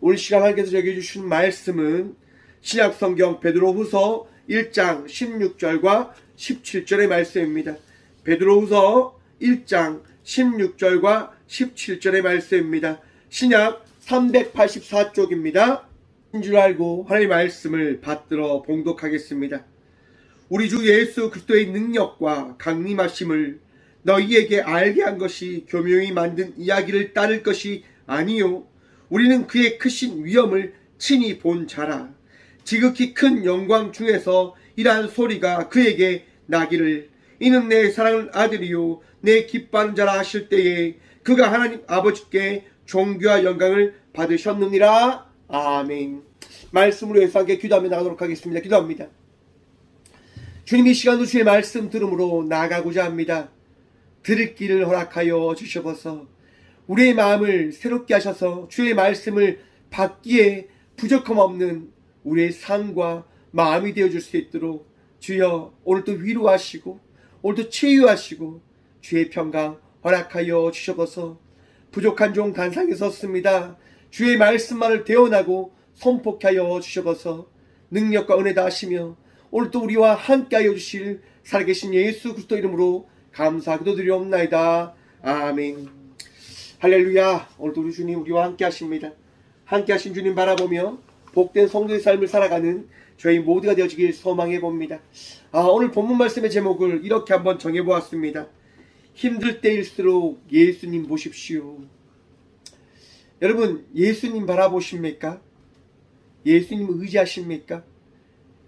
오늘 시간 하나님께서 저에게 주신 말씀은 신약성경 베드로후서 1장 16절과 17절의 말씀입니다. 베드로후서 1장 16절과 17절의 말씀입니다. 신약 384쪽입니다. 인 줄 알고 하나님의 말씀을 받들어 봉독하겠습니다. 우리 주 예수 그리스도의 능력과 강림하심을 너희에게 알게 한 것이 교묘히 만든 이야기를 따를 것이 아니요 우리는 그의 크신 위엄을 친히 본 자라. 지극히 큰 영광 중에서 이러한 소리가 그에게 나기를 이는 내 사랑하는 아들이요 내 기뻐하는 자라 하실 때에 그가 하나님 아버지께 존귀와 영광을 받으셨느니라. 아멘. 말씀으로 해서 함께 기도하며 나가도록 하겠습니다. 기도합니다. 주님, 이 시간도 주의 말씀 들음으로 나아가고자 합니다. 들을 길을 허락하여 주셔서 우리의 마음을 새롭게 하셔서 주의 말씀을 받기에 부족함 없는 우리의 삶과 마음이 되어줄 수 있도록 주여 오늘도 위로하시고 오늘도 치유하시고 주의 평강 허락하여 주셔서 부족한 종 단상에 섰습니다. 주의 말씀만을 대언하고 선포하여 주셔서 능력과 은혜 다하시며 오늘도 우리와 함께하여 주실 살아계신 예수 그리스도 이름으로 감사 기도드리옵나이다. 아멘. 할렐루야. 오늘도 우리 주님 우리와 함께 하십니다. 함께 하신 주님 바라보며 복된 성도의 삶을 살아가는 저희 모두가 되어지길 소망해 봅니다. 오늘 본문 말씀의 제목을 이렇게 한번 정해보았습니다. 힘들 때일수록 예수님 보십시오. 여러분, 예수님 바라보십니까? 예수님 의지하십니까?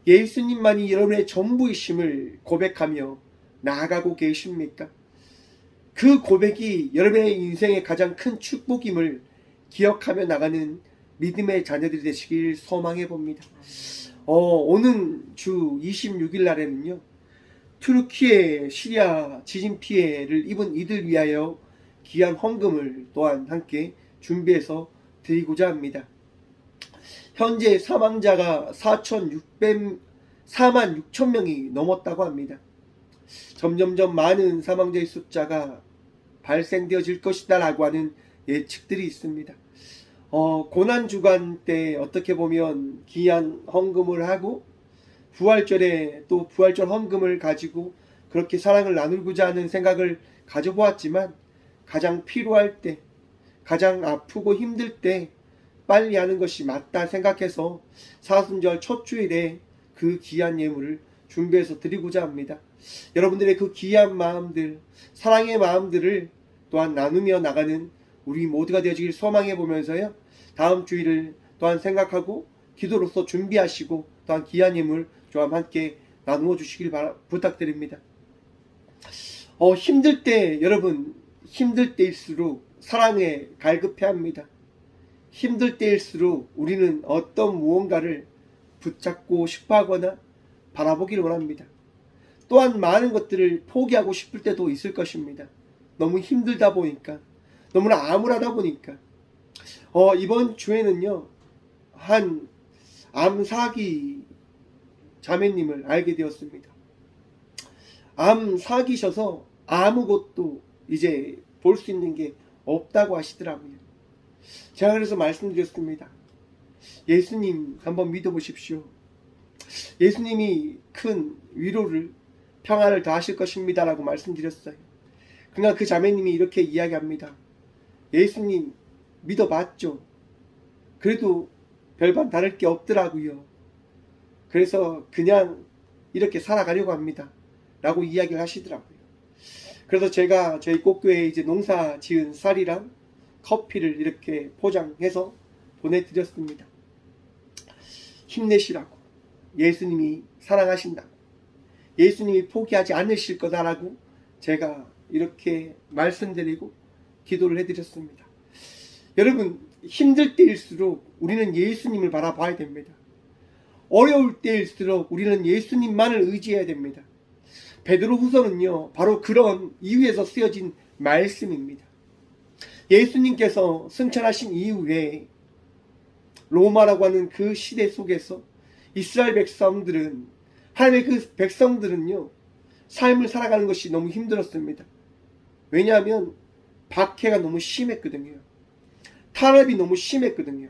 예수님만이 여러분의 전부이심을 고백하며 나아가고 계십니까? 그 고백이 여러분의 인생의 가장 큰 축복임을 기억하며 나가는 믿음의 자녀들이 되시길 소망해 봅니다. 오는 주 26일 날에는요, 투르키의 시리아 지진 피해를 입은 이들 위하여 귀한 헌금을 또한 함께 준비해서 드리고자 합니다. 현재 사망자가 4만 6천 명이 넘었다고 합니다. 점점점 많은 사망자의 숫자가 발생되어질 것이다 라고 하는 예측들이 있습니다. 고난주간 때 어떻게 보면 귀한 헌금을 하고 부활절에 또 부활절 헌금을 가지고 그렇게 사랑을 나누고자 하는 생각을 가져보았지만 가장 필요할 때, 가장 아프고 힘들 때 빨리 하는 것이 맞다 생각해서 사순절 첫 주일에 그 귀한 예물을 준비해서 드리고자 합니다. 여러분들의 그 귀한 마음들, 사랑의 마음들을 또한 나누며 나가는 우리 모두가 되어지길 소망해 보면서요, 다음 주일을 또한 생각하고 기도로서 준비하시고 또한 귀한 예물 저와 함께 나누어 주시길 부탁드립니다. 힘들 때, 여러분, 힘들 때일수록 사랑에 갈급해야 합니다. 힘들 때일수록 우리는 어떤 무언가를 붙잡고 싶어 하거나 바라보기를 원합니다. 또한 많은 것들을 포기하고 싶을 때도 있을 것입니다. 너무 힘들다 보니까, 너무나 암울하다 보니까. 이번 주에는요, 한 암사기 자매님을 알게 되었습니다. 암사기셔서 아무것도 이제 볼 수 있는 게 없다고 하시더라고요. 제가 그래서 말씀드렸습니다. 예수님 한번 믿어보십시오. 예수님이 큰 위로를, 평안을 더하실 것입니다 라고 말씀드렸어요. 그러나 그 자매님이 이렇게 이야기합니다. 예수님 믿어봤죠. 그래도 별반 다를 게 없더라고요. 그래서 그냥 이렇게 살아가려고 합니다 라고 이야기를 하시더라고요. 그래서 제가 저희 꽃교회에 이제 농사 지은 쌀이랑 커피를 이렇게 포장해서 보내드렸습니다. 힘내시라고, 예수님이 사랑하신다고, 예수님이 포기하지 않으실 거다라고 제가 이렇게 말씀드리고 기도를 해드렸습니다. 여러분, 힘들 때일수록 우리는 예수님을 바라봐야 됩니다. 어려울 때일수록 우리는 예수님만을 의지해야 됩니다. 베드로후서는요, 바로 그런 이유에서 쓰여진 말씀입니다. 예수님께서 승천하신 이후에 로마라고 하는 그 시대 속에서 이스라엘 백성들은, 하나님의 그 백성들은요, 삶을 살아가는 것이 너무 힘들었습니다. 왜냐하면 박해가 너무 심했거든요. 탄압이 너무 심했거든요.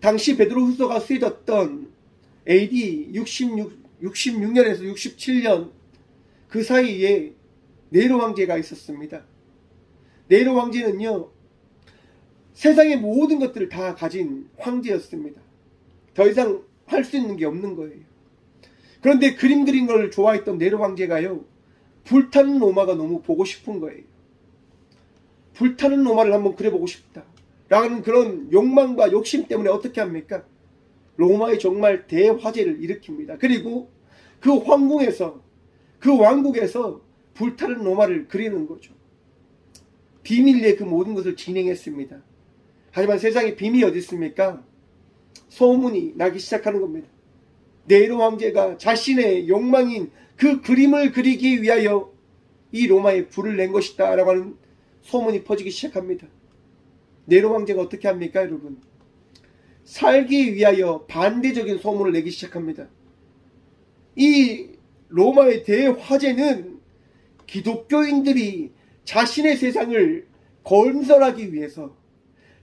당시 베드로후서가 쓰여졌던 AD 66년에서 67년 그 사이에 네로 황제가 있었습니다. 네로 황제는요, 세상의 모든 것들을 다 가진 황제였습니다. 더 이상 할 수 있는 게 없는 거예요. 그런데 그림 그린 걸 좋아했던 네로 황제가요, 불타는 로마가 너무 보고 싶은 거예요. 불타는 로마를 한번 그려보고 싶다 라는 그런 욕망과 욕심 때문에 어떻게 합니까? 로마에 정말 대화재를 일으킵니다. 그리고 그 황궁에서, 그 왕국에서 불타는 로마를 그리는 거죠. 비밀리에 그 모든 것을 진행했습니다. 하지만 세상에 비밀이 어디 있습니까? 소문이 나기 시작하는 겁니다. 네로 황제가 자신의 욕망인 그 그림을 그리기 위하여 이 로마에 불을 낸 것이다 라고 하는 소문이 퍼지기 시작합니다. 네로 황제가 어떻게 합니까, 여러분? 살기 위하여 반대적인 소문을 내기 시작합니다. 이 로마의 대화재는 기독교인들이 자신의 세상을 건설하기 위해서,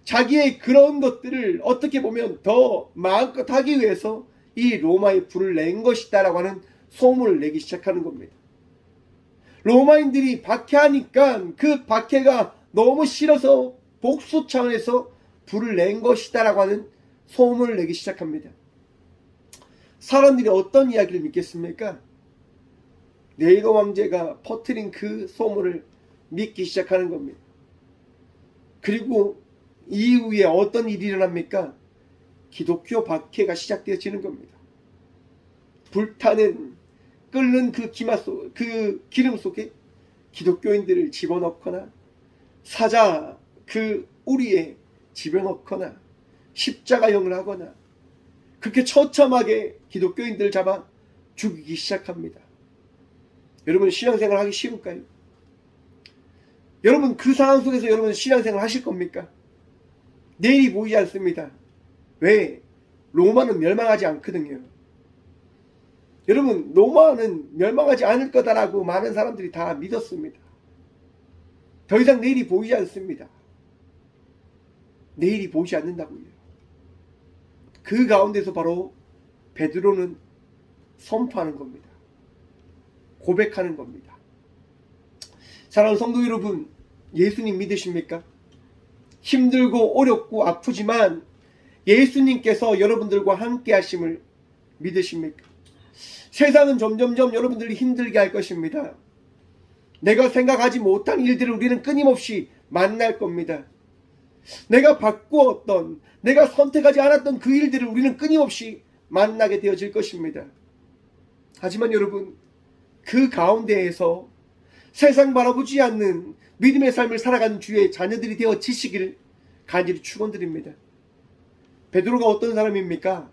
자기의 그런 것들을 어떻게 보면 더 마음껏 하기 위해서 이 로마에 불을 낸 것이다 라고 하는 소문을 내기 시작하는 겁니다. 로마인들이 박해하니까 그 박해가 너무 싫어서 복수 차원에서 불을 낸 것이다 라고 하는 소문을 내기 시작합니다. 사람들이 어떤 이야기를 믿겠습니까? 네로 황제가 퍼뜨린 그 소문을 믿기 시작하는 겁니다. 그리고 이후에 어떤 일이 일어납니까? 기독교 박해가 시작되어지는 겁니다. 불타는 끓는 그 기름 속에 기독교인들을 집어넣거나 사자 그 우리에 집어넣거나 십자가형을 하거나 그렇게 처참하게 기독교인들을 잡아 죽이기 시작합니다. 여러분, 신앙생활 하기 쉬울까요? 여러분, 그 상황 속에서 여러분 신앙생활 하실 겁니까? 내일이 보이지 않습니다. 왜? 로마는 멸망하지 않거든요. 여러분, 로마는 멸망하지 않을 거다라고 많은 사람들이 다 믿었습니다. 더 이상 내일이 보이지 않습니다. 내일이 보이지 않는다고요. 그 가운데서 바로 베드로는 선포하는 겁니다. 고백하는 겁니다. 사랑하는 성도 여러분, 예수님 믿으십니까? 힘들고 어렵고 아프지만 예수님께서 여러분들과 함께 하심을 믿으십니까? 세상은 점점점 여러분들이 힘들게 할 것입니다. 내가 생각하지 못한 일들을 우리는 끊임없이 만날 겁니다. 내가 바꾸었던, 내가 선택하지 않았던 그 일들을 우리는 끊임없이 만나게 되어질 것입니다. 하지만 여러분, 그 가운데에서 세상 바라보지 않는 믿음의 삶을 살아가는 주의 자녀들이 되어지시기를 간절히 축원드립니다. 베드로가 어떤 사람입니까?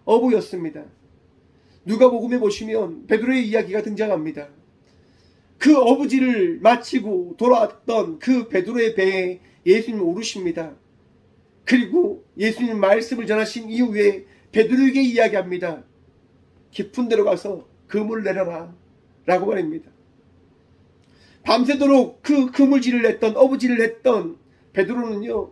어부였습니다. 누가복음에 보시면 베드로의 이야기가 등장합니다. 그 어부지를 마치고 돌아왔던 그 베드로의 배에 예수님 오르십니다. 그리고 예수님 말씀을 전하신 이후에 베드로에게 이야기합니다. 깊은 데로 가서 그물을 내려라 라고 말합니다. 밤새도록 그 그물질을 했던, 어부질을 했던 베드로는요,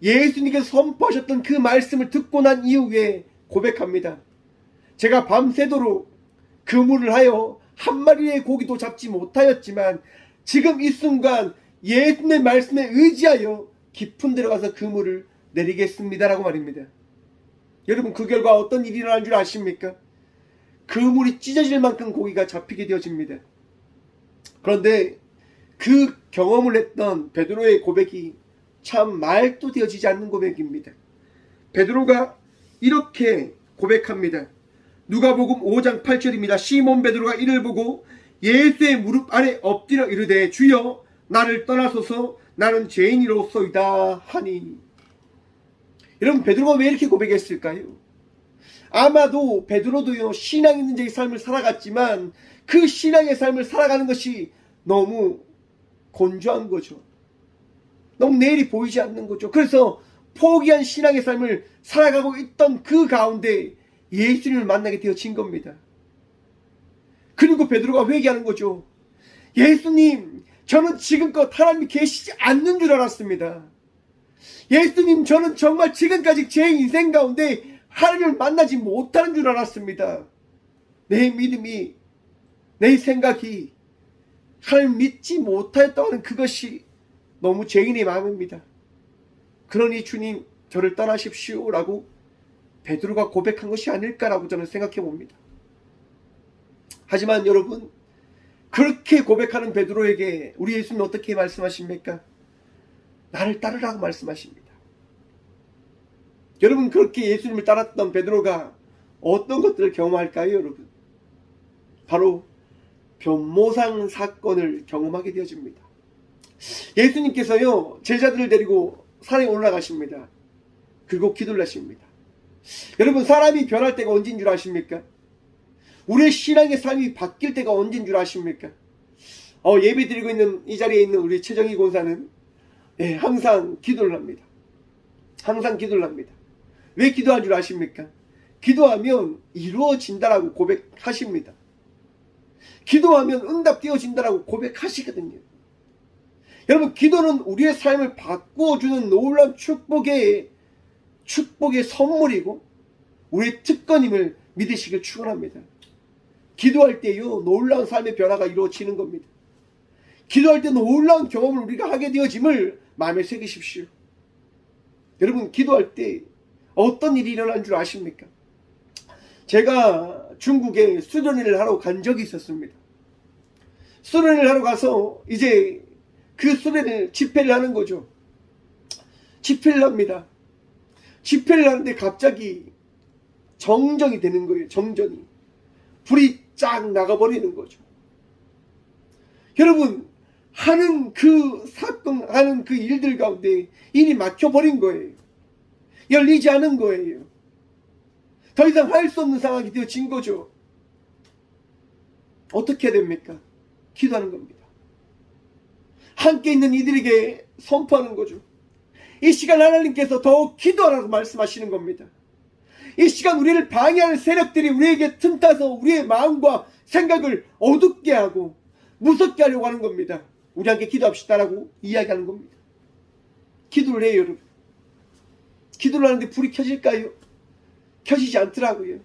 예수님께서 선포하셨던 그 말씀을 듣고 난 이후에 고백합니다. 제가 밤새도록 그물을 하여 한 마리의 고기도 잡지 못하였지만 지금 이 순간 예수님의 말씀에 의지하여 깊은 데로 가서 그물을 내리겠습니다 라고 말입니다. 여러분, 그 결과 어떤 일이 일어난 줄 아십니까? 그물이 찢어질 만큼 고기가 잡히게 되어집니다. 그런데 그 경험을 했던 베드로의 고백이 참 말도 되어지지 않는 고백입니다. 베드로가 이렇게 고백합니다. 누가복음 5장 8절입니다. 시몬 베드로가 이를 보고 예수의 무릎 아래 엎드려 이르되 주여 나를 떠나소서 나는 죄인이로소이다 하니. 여러분, 베드로가 왜 이렇게 고백했을까요? 아마도 베드로도요, 신앙 있는 자의 삶을 살아갔지만 그 신앙의 삶을 살아가는 것이 너무 건조한 거죠. 너무 내일이 보이지 않는 거죠. 그래서 포기한 신앙의 삶을 살아가고 있던 그 가운데 예수님을 만나게 되어진 겁니다. 그리고 베드로가 회개하는 거죠. 예수님, 저는 지금껏 하나님이 계시지 않는 줄 알았습니다. 예수님, 저는 정말 지금까지 제 인생 가운데 하나님을 만나지 못하는 줄 알았습니다. 내 믿음이, 내 생각이 하나님을 믿지 못하였다고 하는 그것이 너무 죄인의 마음입니다. 그러니 주님, 저를 떠나십시오 라고 베드로가 고백한 것이 아닐까라고 저는 생각해 봅니다. 하지만 여러분, 그렇게 고백하는 베드로에게 우리 예수님은 어떻게 말씀하십니까? 나를 따르라고 말씀하십니다. 여러분, 그렇게 예수님을 따랐던 베드로가 어떤 것들을 경험할까요, 여러분? 바로 변모상 사건을 경험하게 되어집니다. 예수님께서요, 제자들을 데리고 산에 올라가십니다. 그리고 기도를 하십니다. 여러분, 사람이 변할 때가 언제인 줄 아십니까? 우리의 신앙의 삶이 바뀔 때가 언제인 줄 아십니까? 예배 드리고 있는 이 자리에 있는 우리 최정희 권사는 항상 기도를 합니다. 항상 기도를 합니다. 왜 기도할 줄 아십니까? 기도하면 이루어진다라고 고백하십니다. 기도하면 응답되어진다라고 고백하시거든요. 여러분, 기도는 우리의 삶을 바꾸어주는 놀라운 축복의 선물이고 우리의 특권임을 믿으시길 축원합니다. 기도할 때요, 놀라운 삶의 변화가 이루어지는 겁니다. 기도할 때 놀라운 경험을 우리가 하게 되어짐을 마음에 새기십시오. 여러분, 기도할 때 어떤 일이 일어난 줄 아십니까? 제가 중국에 수련회를 하러 간 적이 있었습니다. 수련회를 하러 가서 이제 그 수련회 집회를 하는 거죠. 집회를 합니다. 집회를 하는데 갑자기 정전이 되는 거예요. 정전이. 불이 쫙 나가버리는 거죠. 여러분, 하는 그 사건, 하는 그 일들 가운데 일이 막혀버린 거예요. 열리지 않은 거예요. 더 이상 할 수 없는 상황이 되어진 거죠. 어떻게 해야 됩니까? 기도하는 겁니다. 함께 있는 이들에게 선포하는 거죠. 이 시간 하나님께서 더욱 기도하라고 말씀하시는 겁니다. 이 시간 우리를 방해하는 세력들이 우리에게 틈타서 우리의 마음과 생각을 어둡게 하고 무섭게 하려고 하는 겁니다. 우리 함께 기도합시다라고 이야기하는 겁니다. 기도를 해요, 여러분. 기도를 하는데 불이 켜질까요? 켜지지 않더라고요.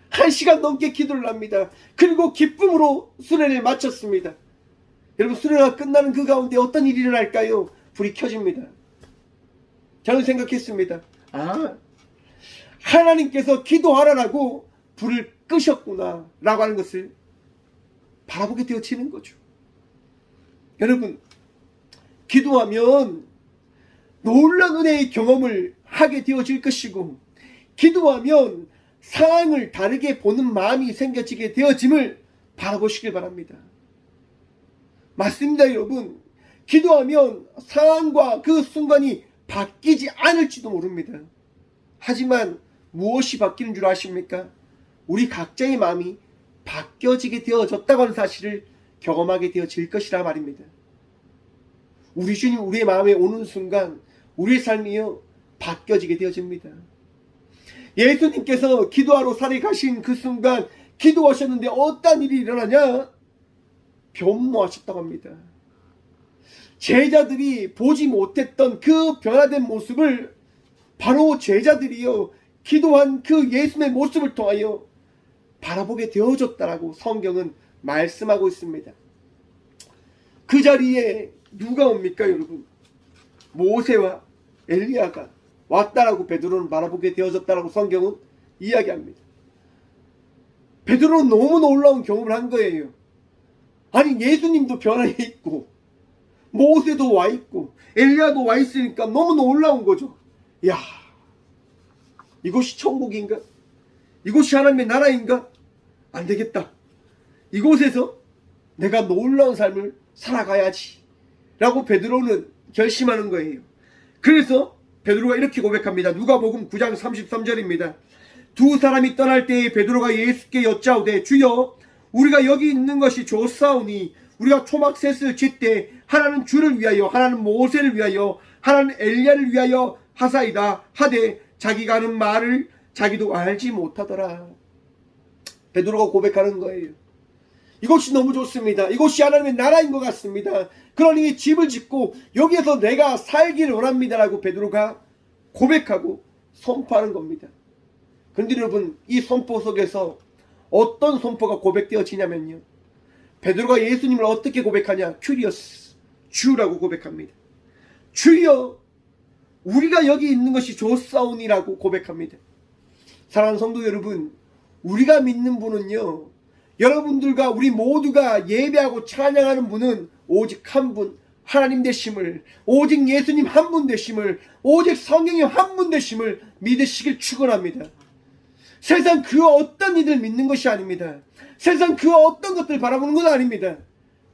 1시간 넘게 기도를 합니다. 그리고 기쁨으로 수련을 마쳤습니다. 여러분, 수련회가 끝나는 그 가운데 어떤 일이 일어날까요? 불이 켜집니다. 저는 생각했습니다. 하나님께서 기도하라라고 불을 끄셨구나 라고 하는 것을 바라보게 되어지는 거죠. 여러분, 기도하면 놀라운 은혜의 경험을 하게 되어질 것이고, 기도하면 상황을 다르게 보는 마음이 생겨지게 되어짐을 바라보시길 바랍니다. 맞습니다, 여러분. 기도하면 상황과 그 순간이 바뀌지 않을지도 모릅니다. 하지만 무엇이 바뀌는 줄 아십니까? 우리 각자의 마음이 바뀌어지게 되어졌다고 하는 사실을 경험하게 되어질 것이라 말입니다. 우리 주님 우리의 마음에 오는 순간 우리의 삶이요 바뀌어지게 되어집니다. 예수님께서 기도하러 산에 가신 그 순간 기도하셨는데 어떤 일이 일어나냐? 변모하셨다고 합니다. 제자들이 보지 못했던 그 변화된 모습을 바로 제자들이요 기도한 그 예수님의 모습을 통하여 바라보게 되어졌다라고 성경은 말씀하고 있습니다. 그 자리에 누가 옵니까, 여러분? 모세와 엘리야가 왔다라고 베드로는 바라보게 되어졌다라고 성경은 이야기합니다. 베드로는 너무 놀라운 경험을 한 거예요. 아니, 예수님도 변화해 있고 모세도 와 있고 엘리야도 와 있으니까 너무 놀라운 거죠. 야, 이곳이 천국인가? 이곳이 하나님의 나라인가? 안 되겠다. 이곳에서 내가 놀라운 삶을 살아가야지 라고 베드로는 결심하는 거예요. 그래서 베드로가 이렇게 고백합니다. 누가복음 9장 33절입니다. 두 사람이 떠날 때에 베드로가 예수께 여짜오되 주여 우리가 여기 있는 것이 좋사오니 우리가 초막셋을 짓되 하나는 주를 위하여 하나는 모세를 위하여 하나는 엘리야를 위하여 하사이다 하되 자기가 하는 말을 자기도 알지 못하더라. 베드로가 고백하는 거예요. 이곳이 너무 좋습니다. 이곳이 하나님의 나라인 것 같습니다. 그러니 집을 짓고 여기에서 내가 살기를 원합니다라고 베드로가 고백하고 선포하는 겁니다. 그런데 여러분, 이 선포 속에서 어떤 선포가 고백되어지냐면요, 베드로가 예수님을 어떻게 고백하냐? 큐리어스, 주라고 고백합니다. 주여, 우리가 여기 있는 것이 좋사오니라고 고백합니다. 사랑하는 성도 여러분, 우리가 믿는 분은요, 여러분들과 우리 모두가 예배하고 찬양하는 분은 오직 한 분, 하나님 되심을, 오직 예수님 한 분 되심을, 오직 성령님 한 분 되심을 믿으시길 축원합니다. 세상 그 어떤 이들 믿는 것이 아닙니다. 세상 그 어떤 것들 바라보는 건 아닙니다.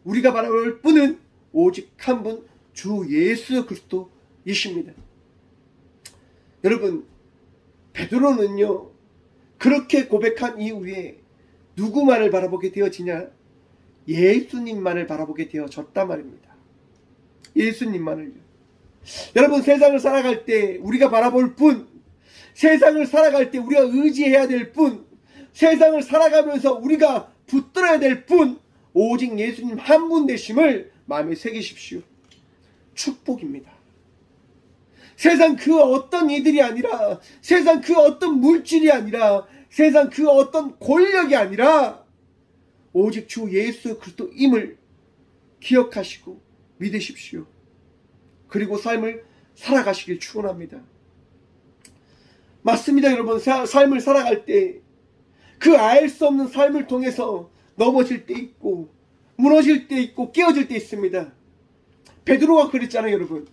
우리가 바라볼 분은 오직 한 분, 주 예수 그리스도이십니다. 여러분, 베드로는요, 그렇게 고백한 이후에 누구만을 바라보게 되어지냐? 예수님만을 바라보게 되어졌단 말입니다. 예수님만을요. 여러분, 세상을 살아갈 때 우리가 바라볼 분, 세상을 살아갈 때 우리가 의지해야 될 분, 세상을 살아가면서 우리가 붙들어야 될 분, 오직 예수님 한 분 되심을 마음에 새기십시오. 축복입니다. 세상 그 어떤 이들이 아니라, 세상 그 어떤 물질이 아니라, 세상 그 어떤 권력이 아니라 오직 주 예수 그리스도임을 기억하시고 믿으십시오. 그리고 삶을 살아가시길 축원합니다. 맞습니다, 여러분. 삶을 살아갈 때 그 알 수 없는 삶을 통해서 넘어질 때 있고, 무너질 때 있고, 깨어질 때 있습니다. 베드로가 그랬잖아요, 여러분.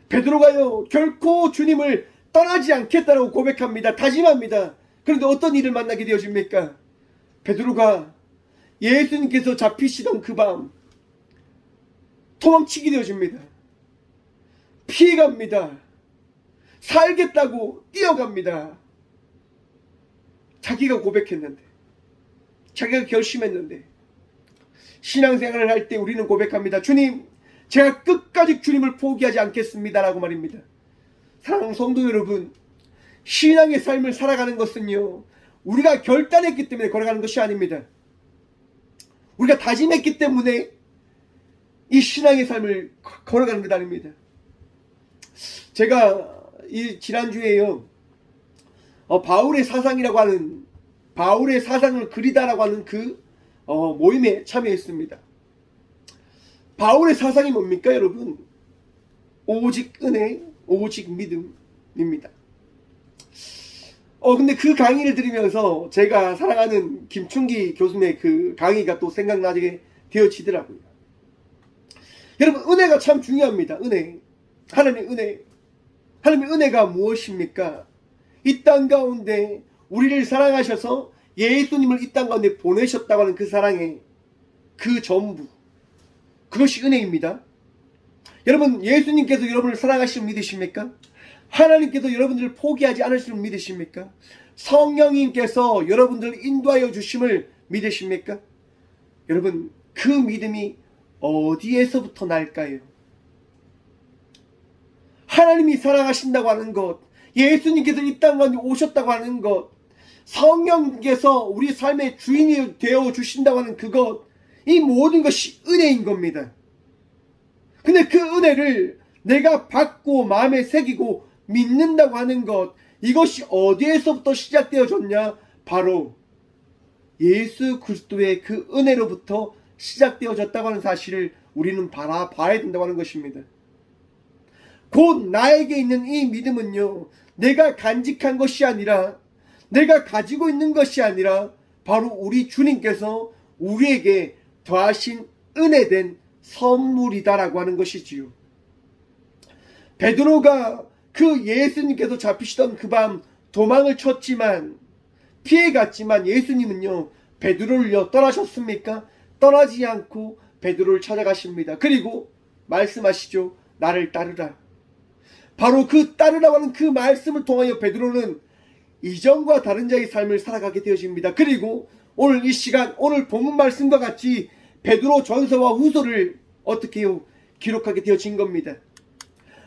베드로가요, 결코 주님을 떠나지 않겠다라고 고백합니다. 다짐합니다. 그런데 어떤 일을 만나게 되어집니까? 베드로가 예수님께서 잡히시던 그 밤 도망치게 되어집니다. 피해갑니다. 살겠다고 뛰어갑니다. 자기가 고백했는데, 자기가 결심했는데, 신앙생활을 할 때 우리는 고백합니다. 주님, 제가 끝까지 주님을 포기하지 않겠습니다 라고 말입니다. 사랑하는 성도 여러분, 신앙의 삶을 살아가는 것은요, 우리가 결단했기 때문에 걸어가는 것이 아닙니다. 우리가 다짐했기 때문에 이 신앙의 삶을 걸어가는 것 아닙니다. 제가 이 지난주에요, 바울의 사상이라고 하는, 바울의 사상을 그리다라고 하는 그 모임에 참여했습니다. 바울의 사상이 뭡니까, 여러분? 오직 은혜, 오직 믿음입니다. 근데 그 강의를 들으면서 제가 사랑하는 김충기 교수님의 그 강의가 또 생각나게 되어지더라고요. 여러분, 은혜가 참 중요합니다. 은혜. 하나님의 은혜. 하나님의 은혜가 무엇입니까? 이 땅 가운데 우리를 사랑하셔서 예수님을 이 땅 가운데 보내셨다고 하는 그 사랑의 그 전부. 그것이 은혜입니다. 여러분, 예수님께서 여러분을 사랑하시는 믿으십니까? 하나님께서 여러분들을 포기하지 않으시는 믿으십니까? 성령님께서 여러분들을 인도하여 주심을 믿으십니까? 여러분, 그 믿음이 어디에서부터 날까요? 하나님이 사랑하신다고 하는 것, 예수님께서 이 땅 가운데 오셨다고 하는 것, 성령께서 우리 삶의 주인이 되어 주신다고 하는 그것, 이 모든 것이 은혜인 겁니다. 근데 그 은혜를 내가 받고 마음에 새기고 믿는다고 하는 것, 이것이 어디에서부터 시작되어졌냐? 바로 예수 그리스도의 그 은혜로부터 시작되어졌다고 하는 사실을 우리는 바라봐야 된다고 하는 것입니다. 곧 나에게 있는 이 믿음은요, 내가 간직한 것이 아니라, 내가 가지고 있는 것이 아니라 바로 우리 주님께서 우리에게 더하신 은혜된 선물이다라고 하는 것이지요. 베드로가 그 예수님께서 잡히시던 그 밤 도망을 쳤지만, 피해갔지만 예수님은요, 베드로를요 떠나셨습니까? 떠나지 않고 베드로를 찾아가십니다. 그리고 말씀하시죠. 나를 따르라. 바로 그 따르라고 하는 그 말씀을 통하여 베드로는 이전과 다른 자의 삶을 살아가게 되어집니다. 그리고 오늘 이 시간, 오늘 본문 말씀과 같이 베드로 전서와 후서를 어떻게 해요? 기록하게 되어진 겁니다.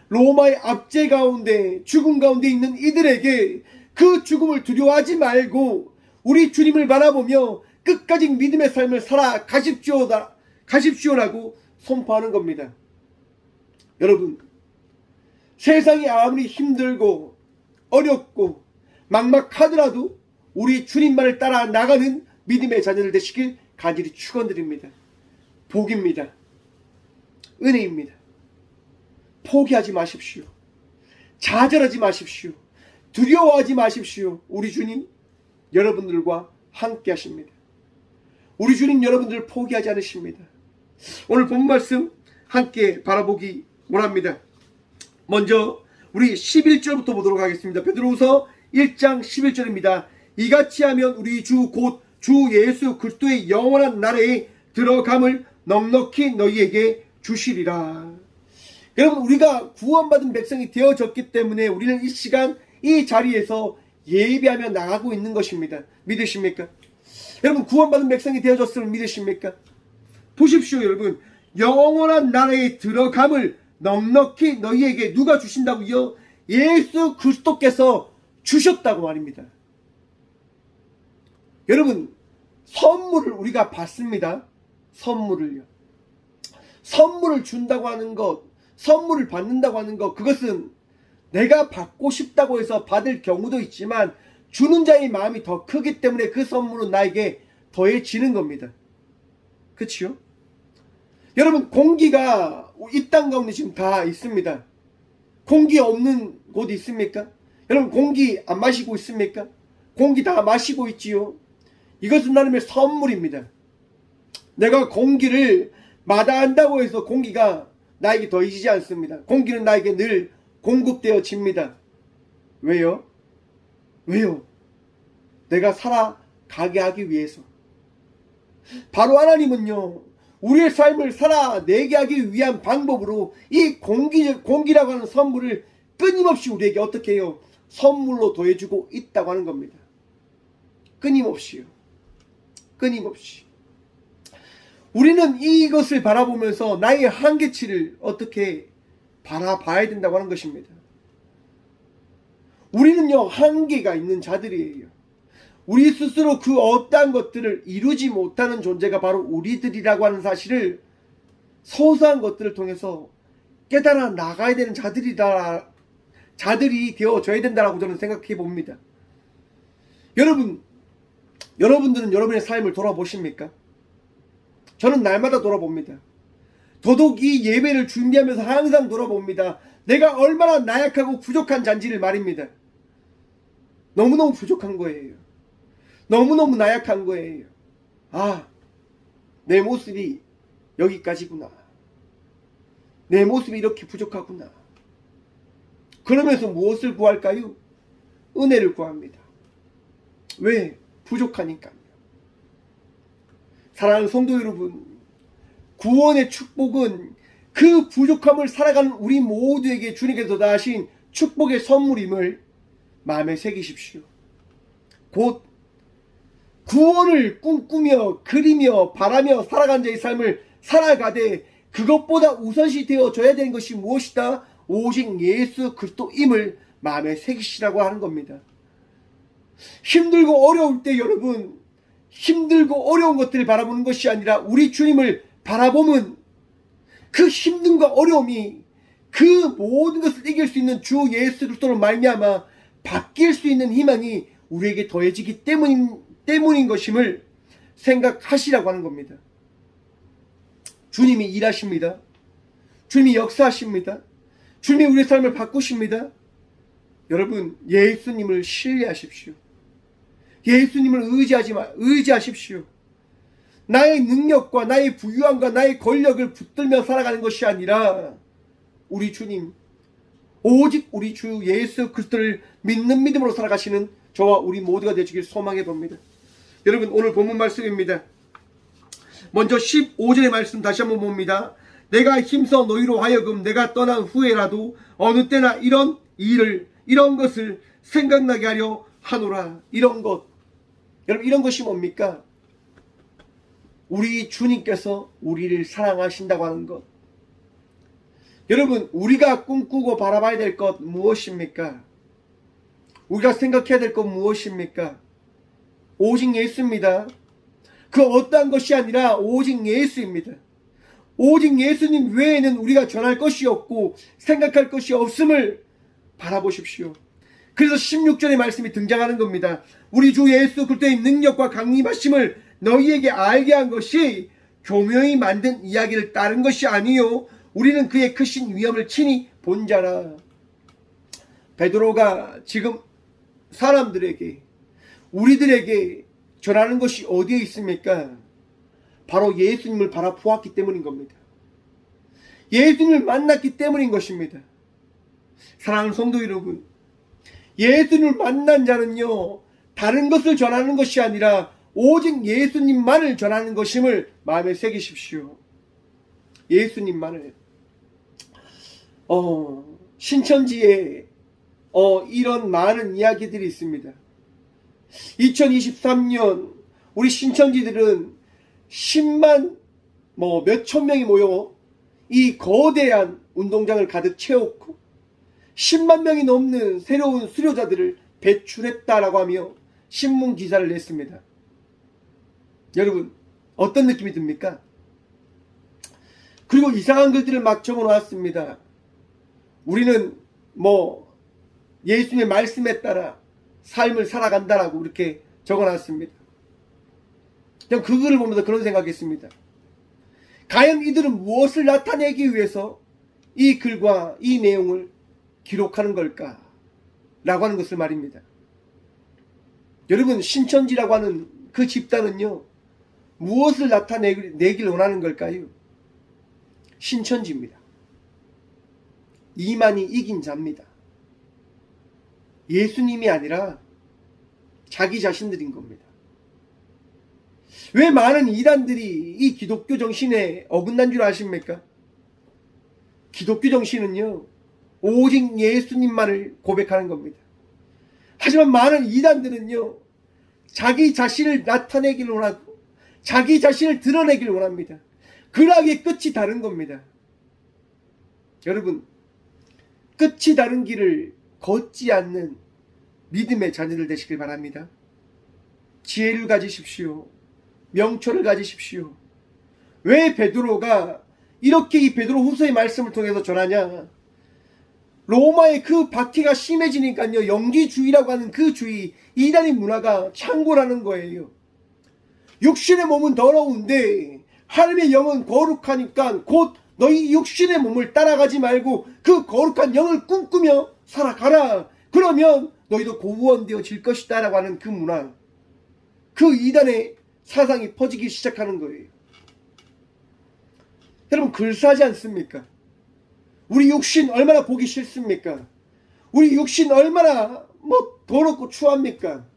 로마의 압제 가운데, 죽음 가운데 있는 이들에게 그 죽음을 두려워하지 말고 우리 주님을 바라보며 끝까지 믿음의 삶을 살아 가십시오라고 선포하는 겁니다. 여러분, 세상이 아무리 힘들고 어렵고 막막하더라도 우리 주님만을 따라 나가는 믿음의 자녀들 되시길 간절히 축원드립니다. 복입니다. 은혜입니다. 포기하지 마십시오. 좌절하지 마십시오. 두려워하지 마십시오. 우리 주님 여러분들과 함께 하십니다. 우리 주님 여러분들을 포기하지 않으십니다. 오늘 본 말씀 함께 바라보기 원합니다. 먼저 우리 11절부터 보도록 하겠습니다. 베드로후서 1장 11절입니다. 이같이 하면 우리 주 곧 주 예수 그리스도의 영원한 나라에 들어감을 넉넉히 너희에게 주시리라. 여러분, 우리가 구원받은 백성이 되어졌기 때문에 우리는 이 시간 이 자리에서 예배하며 나가고 있는 것입니다. 믿으십니까? 여러분, 구원받은 백성이 되어졌음을 믿으십니까? 보십시오. 여러분, 영원한 나라에 들어감을 넉넉히 너희에게 누가 주신다고요? 예수 그리스도께서 주셨다고 말입니다. 여러분, 선물을 우리가 받습니다. 선물을요. 선물을 준다고 하는 것, 선물을 받는다고 하는 것, 그것은 내가 받고 싶다고 해서 받을 경우도 있지만 주는 자의 마음이 더 크기 때문에 그 선물은 나에게 더해지는 겁니다. 그치요? 여러분, 공기가 이 땅 가운데 지금 다 있습니다. 공기 없는 곳 있습니까? 여러분, 공기 안 마시고 있습니까? 공기 다 마시고 있지요. 이것은 나름의 선물입니다. 내가 공기를 마다한다고 해서 공기가 나에게 더해지지 않습니다. 공기는 나에게 늘 공급되어집니다. 왜요? 왜요? 내가 살아가게 하기 위해서. 바로 하나님은요, 우리의 삶을 살아내게 하기 위한 방법으로 이 공기라고 하는 선물을 끊임없이 우리에게 어떻게 해요? 선물로 더해주고 있다고 하는 겁니다. 끊임없이요. 끊임없이. 우리는 이것을 바라보면서 나의 한계치를 어떻게 바라봐야 된다고 하는 것입니다. 우리는요, 한계가 있는 자들이에요. 우리 스스로 그 어떠한 것들을 이루지 못하는 존재가 바로 우리들이라고 하는 사실을 소소한 것들을 통해서 깨달아 나가야 되는 자들이 되어져야 된다고 저는 생각해 봅니다. 여러분들은 여러분의 삶을 돌아보십니까? 저는 날마다 돌아봅니다. 더더욱 이 예배를 준비하면서 항상 돌아봅니다. 내가 얼마나 나약하고 부족한 잔지를 말입니다. 너무너무 부족한 거예요. 너무너무 나약한 거예요. 아, 내 모습이 여기까지구나. 내 모습이 이렇게 부족하구나. 그러면서 무엇을 구할까요? 은혜를 구합니다. 왜? 부족하니까요. 사랑하는 성도 여러분, 구원의 축복은 그 부족함을 살아가는 우리 모두에게 주님께서 다하신 축복의 선물임을 마음에 새기십시오. 곧 구원을 꿈꾸며 그리며 바라며 살아간 자의 삶을 살아가되 그것보다 우선시 되어져야 되는 것이 무엇이다? 오직 예수 그리스도임을 마음에 새기시라고 하는 겁니다. 힘들고 어려울 때 여러분, 힘들고 어려운 것들을 바라보는 것이 아니라 우리 주님을 바라보면 그 힘듦과 어려움이 그 모든 것을 이길 수 있는 주 예수 그리스도로 말미암아 바뀔 수 있는 희망이 우리에게 더해지기 때문인 것임을 생각하시라고 하는 겁니다. 주님이 일하십니다. 주님이 역사하십니다. 주님이 우리의 삶을 바꾸십니다. 여러분, 예수님을 신뢰하십시오. 예수님을 의지하십시오. 나의 능력과 나의 부유함과 나의 권력을 붙들며 살아가는 것이 아니라 우리 주님, 오직 우리 주 예수 그리스도를 믿는 믿음으로 살아가시는 저와 우리 모두가 되시길 소망해 봅니다. 여러분, 오늘 본문 말씀입니다. 먼저 15절의 말씀 다시 한번 봅니다. 내가 힘써 너희로 하여금 내가 떠난 후에라도 어느 때나 이런 것을 생각나게 하려 하노라. 이런 것, 여러분, 이런 것이 뭡니까? 우리 주님께서 우리를 사랑하신다고 하는 것. 여러분, 우리가 꿈꾸고 바라봐야 될 것 무엇입니까? 우리가 생각해야 될 것 무엇입니까? 오직 예수입니다. 그 어떠한 것이 아니라 오직 예수입니다. 오직 예수님 외에는 우리가 전할 것이 없고 생각할 것이 없음을 바라보십시오. 그래서 16절의 말씀이 등장하는 겁니다. 우리 주 예수 그리스도의 능력과 강림하심을 너희에게 알게 한 것이 교묘히 만든 이야기를 따른 것이 아니요 우리는 그의 크신 위엄을 친히 본 자라. 베드로가 지금 사람들에게 우리들에게 전하는 것이 어디에 있습니까? 바로 예수님을 바라보았기 때문인 겁니다. 예수님을 만났기 때문인 것입니다. 사랑하는 성도 여러분, 예수님을 만난 자는요 다른 것을 전하는 것이 아니라 오직 예수님만을 전하는 것임을 마음에 새기십시오. 예수님만을. 신천지에 이런 많은 이야기들이 있습니다. 2023년 우리 신천지들은 10만 몇천 명이 모여 이 거대한 운동장을 가득 채웠고 10만 명이 넘는 새로운 수료자들을 배출했다라고 하며 신문 기사를 냈습니다. 여러분 어떤 느낌이 듭니까? 그리고 이상한 글들을 막 적어놓았습니다. 우리는 예수님의 말씀에 따라 삶을 살아간다라고 이렇게 적어놨습니다. 그냥 그 글을 보면서 그런 생각했습니다. 과연 이들은 무엇을 나타내기 위해서 이 글과 이 내용을 기록하는 걸까? 라고 하는 것을 말입니다. 여러분 신천지라고 하는 그 집단은요 무엇을 나타내길 원하는 걸까요? 신천지입니다. 이만희 이긴 자입니다. 예수님이 아니라 자기 자신들인 겁니다. 왜 많은 이단들이 이 기독교 정신에 어긋난 줄 아십니까? 기독교 정신은요 오직 예수님만을 고백하는 겁니다. 하지만 많은 이단들은요 자기 자신을 나타내길 원하고 자기 자신을 드러내길 원합니다. 그러기에 끝이 다른 겁니다. 여러분 끝이 다른 길을 걷지 않는 믿음의 자녀들 되시길 바랍니다. 지혜를 가지십시오. 명철을 가지십시오. 왜 베드로가 이렇게 이 베드로 후서의 말씀을 통해서 전하냐? 로마의 그 박해가 심해지니까요 영지주의라고 하는 그 주의 이단의 문화가 창궐하는 거예요. 육신의 몸은 더러운데 하나님의 영은 거룩하니까 곧 너희 육신의 몸을 따라가지 말고 그 거룩한 영을 꿈꾸며 살아가라. 그러면 너희도 고구원 되어질 것이다 라고 하는 그 문화, 그 이단의 사상이 퍼지기 시작하는 거예요. 여러분 글싸지 않습니까? 우리 육신 얼마나 보기 싫습니까? 우리 육신 얼마나 더럽고 추합니까?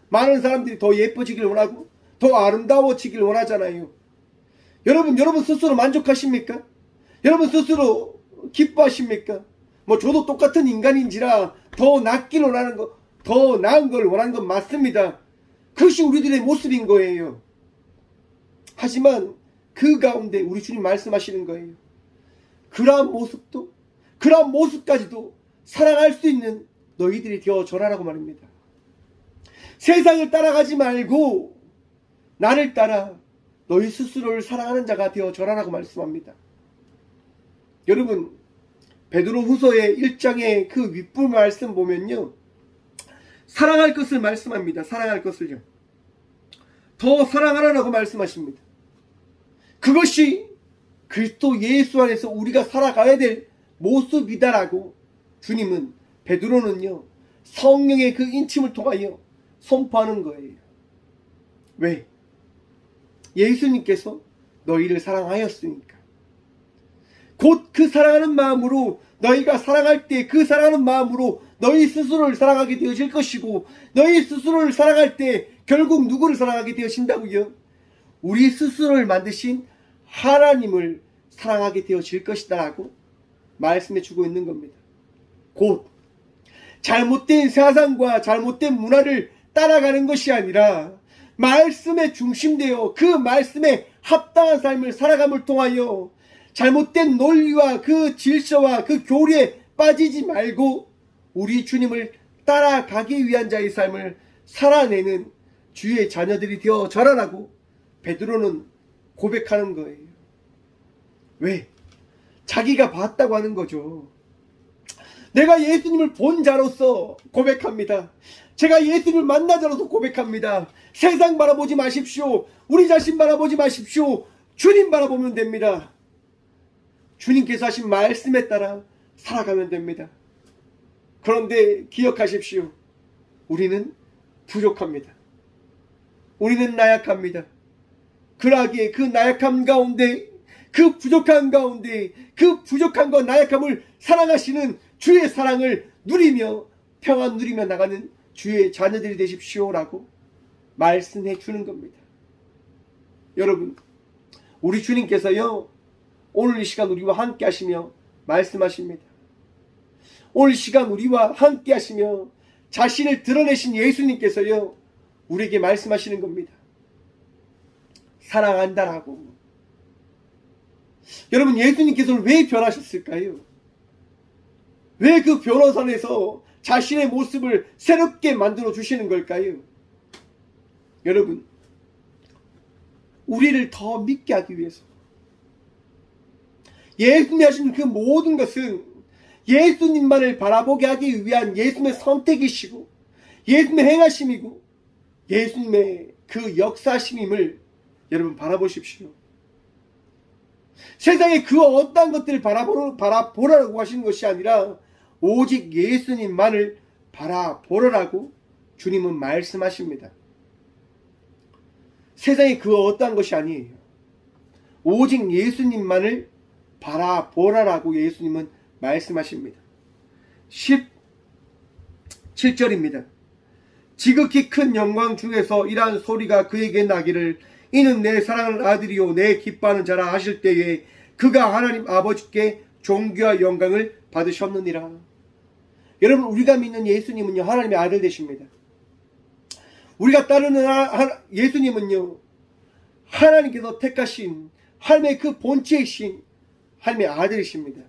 많은 사람들이 더 예뻐지길 원하고 더 아름다워지길 원하잖아요. 여러분 스스로 만족하십니까? 여러분 스스로 기뻐하십니까? 저도 똑같은 인간인지라 더 낫길 원하는 거, 더 나은 걸 원하는 건 맞습니다. 그것이 우리들의 모습인 거예요. 하지만 그 가운데 우리 주님 말씀하시는 거예요. 그러한 모습도, 그러한 모습까지도 사랑할 수 있는 너희들이 되어져라라고 말입니다. 세상을 따라가지 말고 나를 따라 너희 스스로를 사랑하는 자가 되어져라라고 말씀합니다. 여러분 베드로 후서의 1장의 그 윗부분 말씀 보면요 사랑할 것을 말씀합니다. 사랑할 것을요 더 사랑하라라고 말씀하십니다. 그것이 그리스도 예수 안에서 우리가 살아가야 될 모습이다라고 주님은 베드로는요 성령의 그 인침을 통하여 선포하는 거예요. 왜? 예수님께서 너희를 사랑하였으니까. 곧 그 사랑하는 마음으로 너희가 사랑할 때 그 사랑하는 마음으로 너희 스스로를 사랑하게 되어질 것이고 너희 스스로를 사랑할 때 결국 누구를 사랑하게 되어진다고요? 우리 스스로를 만드신 하나님을 사랑하게 되어질 것이다 라고 말씀해 주고 있는 겁니다. 곧 잘못된 사상과 잘못된 문화를 따라가는 것이 아니라 말씀에 중심되어 그 말씀에 합당한 삶을 살아감을 통하여 잘못된 논리와 그 질서와 그 교리에 빠지지 말고 우리 주님을 따라가기 위한 자의 삶을 살아내는 주의 자녀들이 되어 자라라고 베드로는 고백하는 거예요. 왜? 자기가 봤다고 하는 거죠. 내가 예수님을 본 자로서 고백합니다. 제가 예수님을 만난 자로서 고백합니다. 세상 바라보지 마십시오. 우리 자신 바라보지 마십시오. 주님 바라보면 됩니다. 주님께서 하신 말씀에 따라 살아가면 됩니다. 그런데 기억하십시오. 우리는 부족합니다. 우리는 나약합니다. 그러기에 그 나약함 가운데, 그 부족함 가운데, 그 부족함과 나약함을 사랑하시는 주의 사랑을 누리며 평안 누리며 나가는 주의 자녀들이 되십시오라고 말씀해 주는 겁니다. 여러분, 우리 주님께서요, 오늘 이 시간 우리와 함께 하시며 말씀하십니다. 오늘 이 시간 우리와 함께 하시며 자신을 드러내신 예수님께서요, 우리에게 말씀하시는 겁니다. 사랑한다라고. 여러분, 예수님께서는 왜 변하셨을까요? 왜 그 변호선에서 자신의 모습을 새롭게 만들어 주시는 걸까요? 여러분, 우리를 더 믿게 하기 위해서. 예수님이 하신 그 모든 것은 예수님만을 바라보게 하기 위한 예수님의 선택이시고 예수님의 행하심이고 예수님의 그 역사심임을 여러분 바라보십시오. 세상에 그 어떤 것들을 바라보라고 하시는 것이 아니라 오직 예수님만을 바라보라고 주님은 말씀하십니다. 세상에 그 어떠한 것이 아니에요. 오직 예수님만을 바라보라라고 예수님은 말씀하십니다. 17절입니다. 지극히 큰 영광 중에서 이러한 소리가 그에게 나기를 이는 내 사랑하는 아들이요 내 기뻐하는 자라 하실 때에 그가 하나님 아버지께 존귀와 영광을 받으셨느니라. 여러분, 우리가 믿는 예수님은요, 하나님의 아들 되십니다. 우리가 따르는 예수님은요, 하나님께서 택하신 하나님의 그 본체이신 하나님의 아들이십니다.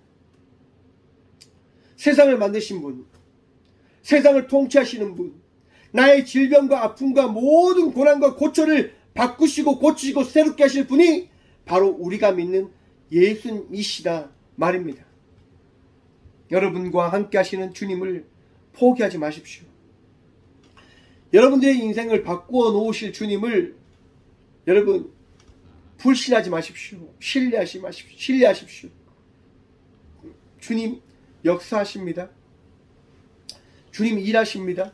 세상을 만드신 분, 세상을 통치하시는 분, 나의 질병과 아픔과 모든 고난과 고초를 바꾸시고 고치시고 새롭게 하실 분이 바로 우리가 믿는 예수님이시다 말입니다. 여러분과 함께 하시는 주님을 포기하지 마십시오. 여러분들의 인생을 바꾸어 놓으실 주님을 여러분 불신하지 마십시오. 신뢰하십시오. 주님 역사하십니다. 주님 일하십니다.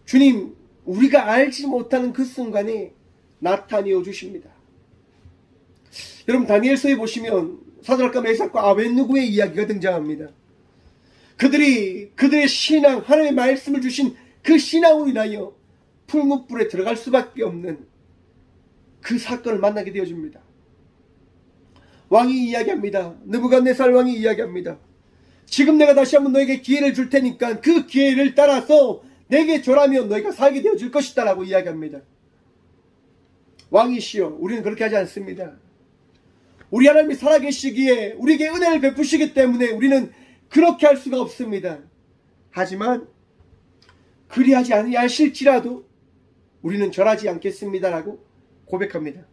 주님 우리가 알지 못하는 그 순간에 나타내어 주십니다. 여러분, 다니엘서에 보시면 사드락과 메삭과 아벳느고의 이야기가 등장합니다. 그들의 신앙, 하나님의 말씀을 주신 그 신앙으로 인하여 풀무불에 들어갈 수밖에 없는 그 사건을 만나게 되어집니다. 왕이 이야기합니다. 느부갓네살 왕이 이야기합니다. 지금 내가 다시 한번 너에게 기회를 줄 테니까 그 기회를 따라서 내게 절하면 너희가 살게 되어질 것이다 라고 이야기합니다. 왕이시여, 우리는 그렇게 하지 않습니다. 우리 하나님이 살아계시기에 우리에게 은혜를 베푸시기 때문에 우리는 그렇게 할 수가 없습니다. 하지만 그리하지 아니하실지라도 우리는 절하지 않겠습니다라고 고백합니다.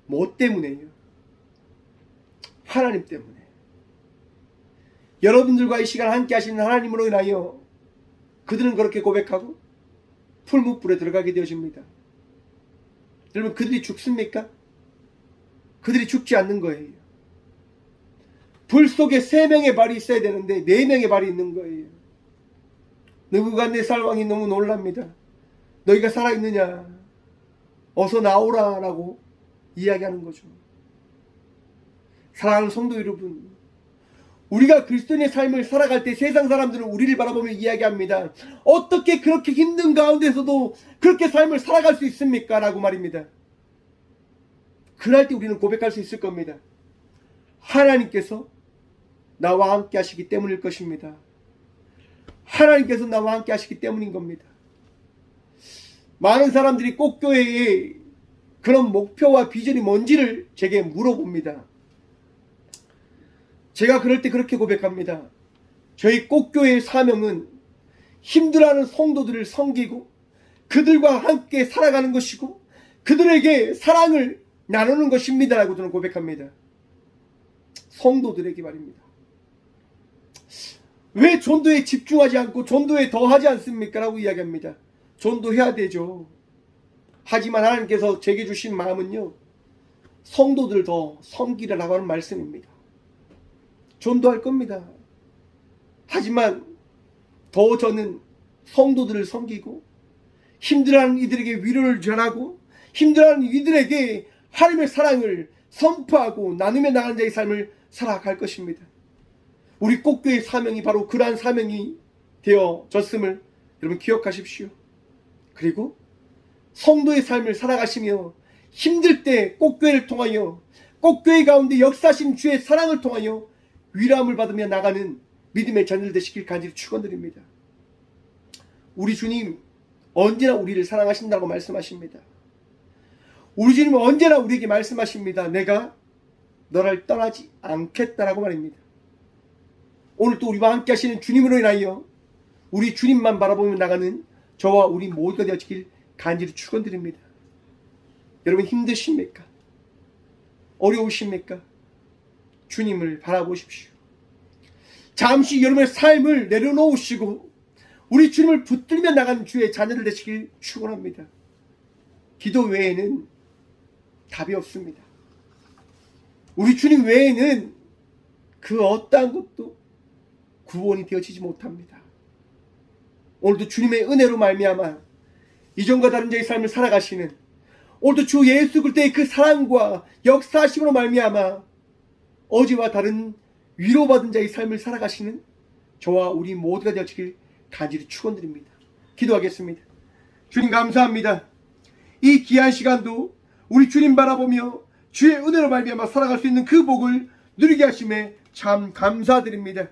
뭐 때문에요? 하나님 때문에. 여러분들과 이 시간 함께 하시는 하나님으로 인하여 그들은 그렇게 고백하고 풀무불에 들어가게 되어집니다. 여러분, 그들이 죽습니까? 그들이 죽지 않는 거예요. 불 속에 3명의 발이 있어야 되는데 4명의 발이 있는 거예요. 느부갓네살 왕이 너무 놀랍니다. 너희가 살아있느냐? 어서 나오라 라고 이야기하는 거죠. 사랑하는 성도 여러분, 우리가 그리스도인의 삶을 살아갈 때 세상 사람들은 우리를 바라보며 이야기합니다. 어떻게 그렇게 힘든 가운데서도 그렇게 삶을 살아갈 수 있습니까? 라고 말입니다. 그럴 때 우리는 고백할 수 있을 겁니다. 하나님께서 나와 함께 하시기 때문일 것입니다. 하나님께서 나와 함께 하시기 때문인 겁니다. 많은 사람들이 꼭교회의 그런 목표와 비전이 뭔지를 제게 물어봅니다. 제가 그럴 때 그렇게 고백합니다. 저희 꼭교회의 사명은 힘들어하는 성도들을 섬기고 그들과 함께 살아가는 것이고 그들에게 사랑을 나누는 것입니다 라고 저는 고백합니다. 성도들에게 말입니다. 왜 전도에 집중하지 않고 전도에 더 하지 않습니까? 라고 이야기합니다. 전도해야 되죠. 하지만 하나님께서 제게 주신 마음은요, 성도들 더 섬기라라고 하는 말씀입니다. 전도할 겁니다. 하지만 더 저는 성도들을 섬기고 힘들어하는 이들에게 위로를 전하고 힘들어하는 이들에게 하나님의 사랑을 선포하고 나누며 나가는 자의 삶을 살아갈 것입니다. 우리 꽃교회의 사명이 바로 그러한 사명이 되어졌음을 여러분 기억하십시오. 그리고 성도의 삶을 살아가시며 힘들 때 꽃교회를 통하여 꽃교회 가운데 역사하신 주의 사랑을 통하여 위로함을 받으며 나가는 믿음의 자녀들 되시길 간절히 축원드립니다. 우리 주님 언제나 우리를 사랑하신다고 말씀하십니다. 우리 주님은 언제나 우리에게 말씀하십니다. 내가 너를 떠나지 않겠다라고 말입니다. 오늘 또 우리와 함께 하시는 주님으로 인하여 우리 주님만 바라보며 나가는 저와 우리 모두가 되어지길 간절히 축원드립니다. 여러분 힘드십니까? 어려우십니까? 주님을 바라보십시오. 잠시 여러분의 삶을 내려놓으시고 우리 주님을 붙들며 나가는 주의 자녀들 되시길 축원합니다. 기도 외에는 답이 없습니다. 우리 주님 외에는 그 어떠한 것도 구원이 되어지지 못합니다. 오늘도 주님의 은혜로 말미암아 이전과 다른 자의 삶을 살아가시는 오늘도 주 예수 그리스도의 그 사랑과 역사하심으로 말미암아 어제와 다른 위로받은 자의 삶을 살아가시는 저와 우리 모두가 되어지길 간절히 축원드립니다. 기도하겠습니다. 주님 감사합니다. 이 귀한 시간도 우리 주님 바라보며 주의 은혜로 말미암아 살아갈 수 있는 그 복을 누리게 하심에 참 감사드립니다.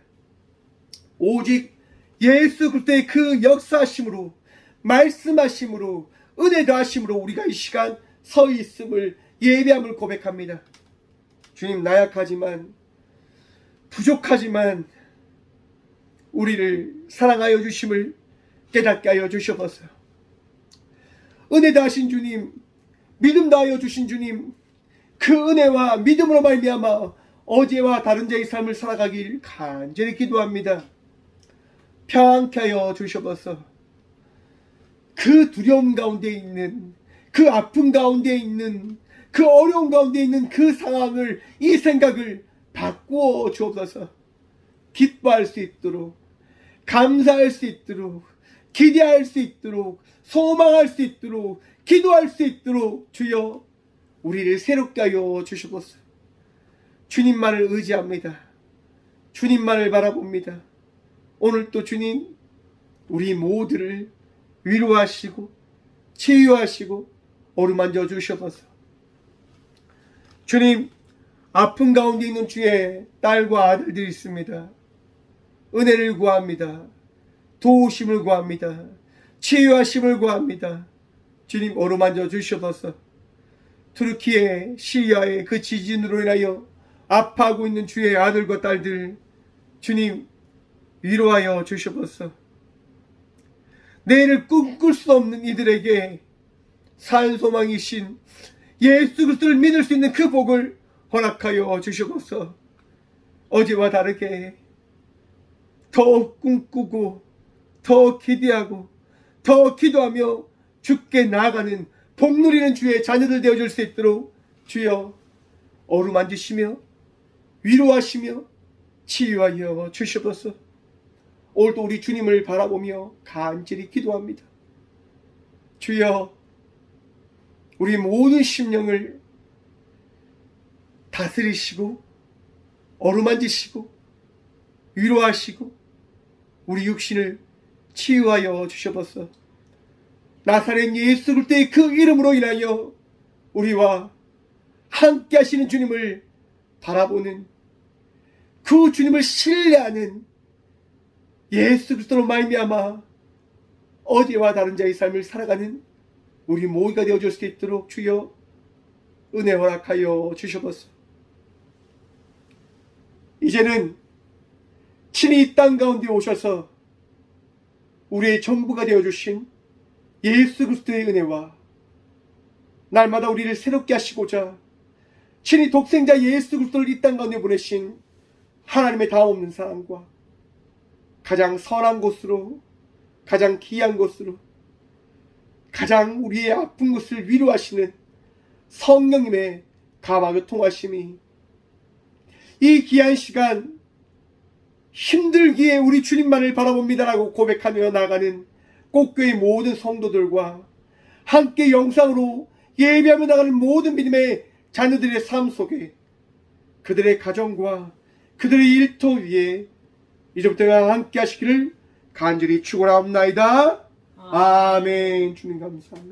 오직 예수 그리스도의 그 역사하심으로 말씀하심으로 은혜 더하심으로 우리가 이 시간 서 있음을 예배함을 고백합니다. 주님 나약하지만 부족하지만 우리를 사랑하여 주심을 깨닫게 하여 주시옵소서. 은혜 다하신 주님, 믿음 다하여 주신 주님, 그 은혜와 믿음으로 말미암아 어제와 다른 자의 삶을 살아가길 간절히 기도합니다. 평안케 하여 주시옵소서. 그 두려움 가운데 있는, 그 아픔 가운데 있는, 그 어려움 가운데 있는 그 상황을, 이 생각을 바꾸어 주옵소서. 기뻐할 수 있도록, 감사할 수 있도록, 기대할 수 있도록, 소망할 수 있도록, 기도할 수 있도록 주여 우리를 새롭게 하여 주시옵소서. 주님만을 의지합니다. 주님만을 바라봅니다. 오늘 또 주님 우리 모두를 위로하시고 치유하시고 어루만져 주시옵소서. 주님 아픔 가운데 있는 주의 딸과 아들들이 있습니다. 은혜를 구합니다. 도우심을 구합니다. 치유하심을 구합니다. 주님 어루만져 주시옵소서. 투르키의 시리아의 그 지진으로 인하여 아파하고 있는 주의 아들과 딸들 주님 위로하여 주시옵소서. 내일을 꿈꿀 수 없는 이들에게 산소망이신 예수 그리스도를 믿을 수 있는 그 복을 허락하여 주시옵소서. 어제와 다르게 더 꿈꾸고 더 기대하고 더 기도하며 주께 나아가는 복 누리는 주의 자녀들 되어줄 수 있도록 주여 어루만지시며 위로하시며 치유하여 주시옵소서. 오늘도 우리 주님을 바라보며 간절히 기도합니다. 주여 우리 모든 심령을 다스리시고 어루만지시고 위로하시고 우리 육신을 치유하여 주시옵소서. 나사렛 예수 그리스도의 그 이름으로 인하여 우리와 함께 하시는 주님을 바라보는 그 주님을 신뢰하는 예수 그리스도로 말미암아 어제와 다른 자의 삶을 살아가는 우리 모두가 되어줄 수 있도록 주여 은혜 허락하여 주시옵소서. 이제는 친히 이 땅 가운데 오셔서 우리의 전부가 되어주신 예수 그리스도의 은혜와 날마다 우리를 새롭게 하시고자 친히 독생자 예수 그리스도를 이 땅 가운데 보내신 하나님의 다없는 사랑과 가장 선한 곳으로, 가장 귀한 곳으로, 가장 우리의 아픈 것을 위로하시는 성령님의 감화교 통하심이 이 귀한 시간 힘들기에 우리 주님만을 바라봅니다라고 고백하며 나가는 꽃교회 모든 성도들과 함께 영상으로 예배하며 나가는 모든 믿음의 자녀들의 삶 속에 그들의 가정과 그들의 일터 위에 이제부터 함께 하시기를 간절히 축원하옵나이다. 아멘. 주님 감사합니다.